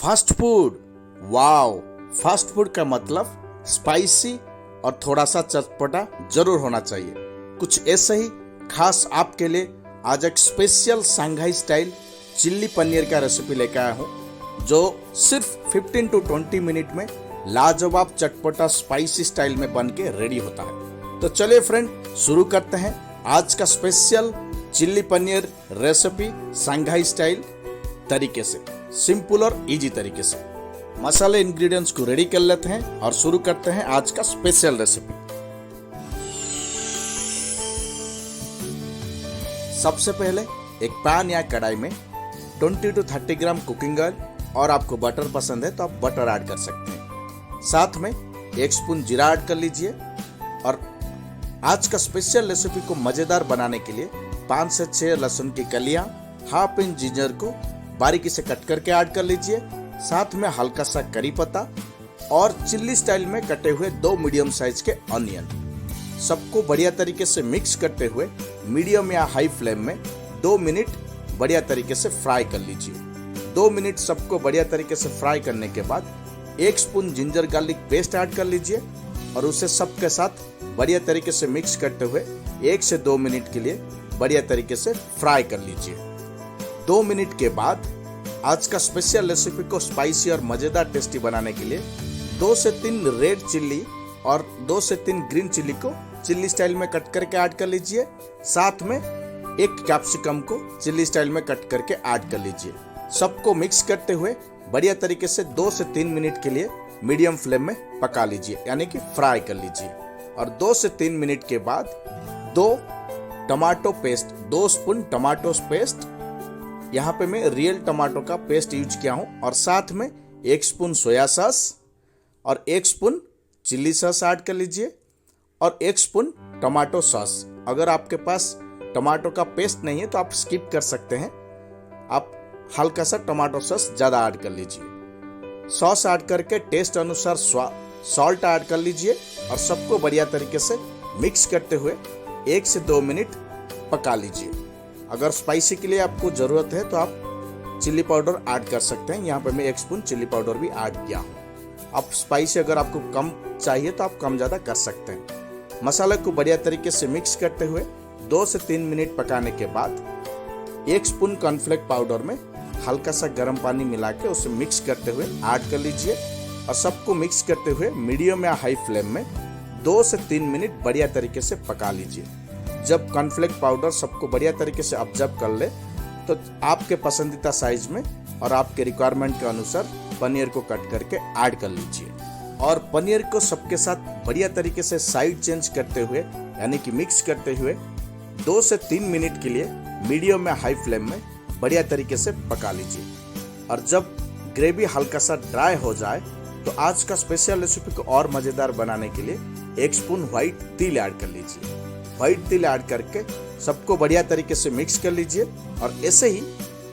Fast food, wow. Fast food का मतलब spicy और थोड़ा सा चटपटा जरूर होना चाहिए। कुछ ऐसे ही खास आपके लिए आज एक special Shanghai style chilli paneer का रेसिपी लेकर आया हूँ, जो सिर्फ 15 to 20 मिनट में लाजवाब चटपटा स्पाइसी स्टाइल में बन के रेडी होता है। तो चलिए फ्रेंड, शुरू करते हैं आज का special chilli paneer recipe Shanghai style तरीके से, सिंपल और इजी तरीके से। मसाले इंग्रेडिएंट्स को रेडी कर लेते हैं और शुरू करते हैं आज का स्पेशल रेसिपी। सबसे पहले एक पैन या कढ़ाई में 20 to 30 ग्राम कुकिंग ऑयल, और आपको बटर पसंद है तो आप बटर ऐड कर सकते हैं। साथ में 1 स्पून जीरा ऐड कर लीजिए। और आज का स्पेशल रेसिपी को मजेदार बनाने के लिए 5 से 6 लहसुन की कलियां, हाफ इंच जिंजर को बारीकी से कट करके ऐड कर लीजिए। साथ में हल्का सा करी पत्ता और चिल्ली स्टाइल में कटे हुए 2 मीडियम साइज के ऑनियन। सबको बढ़िया तरीके से मिक्स करते हुए मीडियम या हाई फ्लेम में 2 मिनट बढ़िया तरीके से फ्राई कर लीजिए। 2 मिनट सबको बढ़िया तरीके से फ्राई करने के बाद 1 spoon ginger garlic paste add कर लीजिए और उसे सबके साथ बढ़िया तरीके से मिक्स करते हुए 1 से 2 मिनट के लिए बढ़िया तरीके से फ्राई कर लीजिए। 2 मिनट के बाद आज का स्पेशल रेसिपी को स्पाइसी और मजेदार टेस्टी बनाने के लिए 2 से 3 रेड चिल्ली और 2 से 3 ग्रीन चिल्ली को चिल्ली स्टाइल में कट करके ऐड कर लीजिए। साथ में 1 कैप्सिकम को चिल्ली स्टाइल में कट करके ऐड कर लीजिए। सबको मिक्स करते हुए बढ़िया तरीके से 2 से 3 मिनट के लिए मीडियम फ्लेम में पका लीजिए, यानी कि फ्राई कर लीजिए। और 2 से 3 मिनट के बाद 2 tomato paste, 2 spoon tomato paste, यहाँ पे मैं रियल टमाटो का पेस्ट यूज किया हूँ, और साथ में 1 स्पून सोया सॉस और 1 स्पून चिल्ली सॉस ऐड कर लीजिए और 1 स्पून टमाटो सॉस। अगर आपके पास टमाटो का पेस्ट नहीं है तो आप स्किप कर सकते हैं, आप हल्का सा टमाटो सॉस ज़्यादा ऐड कर लीजिए। सॉस ऐड करके टेस्ट अनुसार सॉल्ट ऐड कर लीजिए और सबको बढ़िया तरीके से मिक्स करते हुए 1 से 2 मिनट पका लीजिए। अगर स्पाइसी के लिए आपको ज़रूरत है तो आप चिल्ली पाउडर ऐड कर सकते हैं। यहाँ पे मैं 1 स्पून चिल्ली पाउडर भी ऐड किया हूँ। आप स्पाइसी अगर आपको कम चाहिए तो आप कम ज़्यादा कर सकते हैं। मसाले को बढ़िया तरीके से मिक्स करते हुए 2 से 3 मिनट पकाने के बाद 1 स्पून कॉर्नफ्लेक्स पाउडर में हल्का सा गर्म पानी मिला के उसे मिक्स करते हुए ऐड कर लीजिए और सबको मिक्स करते हुए मीडियम या हाई फ्लेम में 2 से 3 मिनट बढ़िया तरीके से पका लीजिए। जब कॉर्नफ्लेक्स पाउडर सबको बढ़िया तरीके से ऑब्जर्व कर ले तो आपके पसंदीदा साइज में और आपके रिक्वायरमेंट के अनुसार पनीर को कट करके ऐड कर लीजिए। और पनीर को सबके साथ बढ़िया तरीके से साइड चेंज करते हुए, यानी कि मिक्स करते हुए 2 से 3 मिनट के लिए मीडियम या हाई फ्लेम में बढ़िया तरीके से पका लीजिए। और जब ग्रेवी हल्का सा ड्राई हो जाए तो आज का स्पेशल रेसिपी को और मज़ेदार बनाने के लिए 1 स्पून व्हाइट तिल ऐड कर लीजिए। व्हाइट तिल ऐड करके सबको बढ़िया तरीके से मिक्स कर लीजिए और ऐसे ही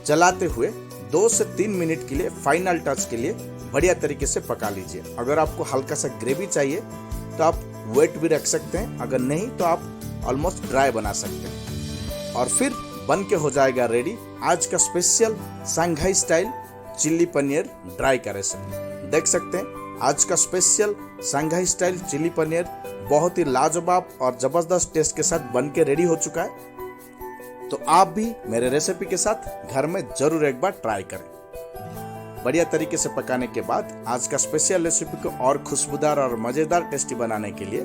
चलाते हुए 2 से 3 मिनट के लिए फाइनल टच के लिए बढ़िया तरीके से पका लीजिए। अगर आपको हल्का सा ग्रेवी चाहिए तो आप वेट भी रख सकते हैं, अगर नहीं तो आप ऑलमोस्ट ड्राई बना सकते हैं। और फिर बन के हो जाएगा रेडी आज का special Shanghai style chilli paneer dry का रेसिपी। देख सकते हैं आज का special Shanghai style chilli paneer बहुत ही लाजवाब और जबरदस्त टेस्ट के साथ बन के रेडी हो चुका है। तो आप भी मेरे रेसिपी के साथ घर में जरूर एक बार ट्राई करें। बढ़िया तरीके से पकाने के बाद आज का स्पेशल रेसिपी को और खुशबूदार और मजेदार टेस्टी बनाने के लिए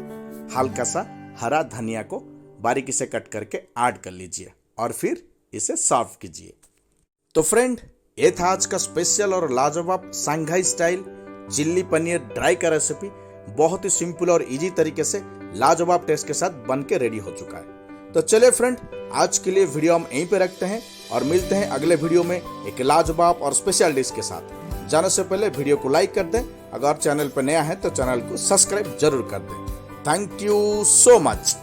हल्का सा हरा धनिया को बारीकी से कट करके ऐड कर लीजिए और फिर इसे सर्व कीजिए। तो फ्रेंड, ये था आज का स्पेशल और लाजवाब Shanghai style chilli paneer dry का रेसिपी। बहुत ही सिंपल और इजी तरीके से लाजवाब टेस्ट के साथ बन के रेडी हो चुका है। तो चलिए फ्रेंड, आज के लिए वीडियो हम यहीं पे रखते हैं और मिलते हैं अगले वीडियो में एक लाजवाब और स्पेशल डिश के साथ। जाने से पहले वीडियो को लाइक कर दें, अगर चैनल पर नया है तो चैनल को सब्सक्राइब जरूर कर दें। Thank you so much.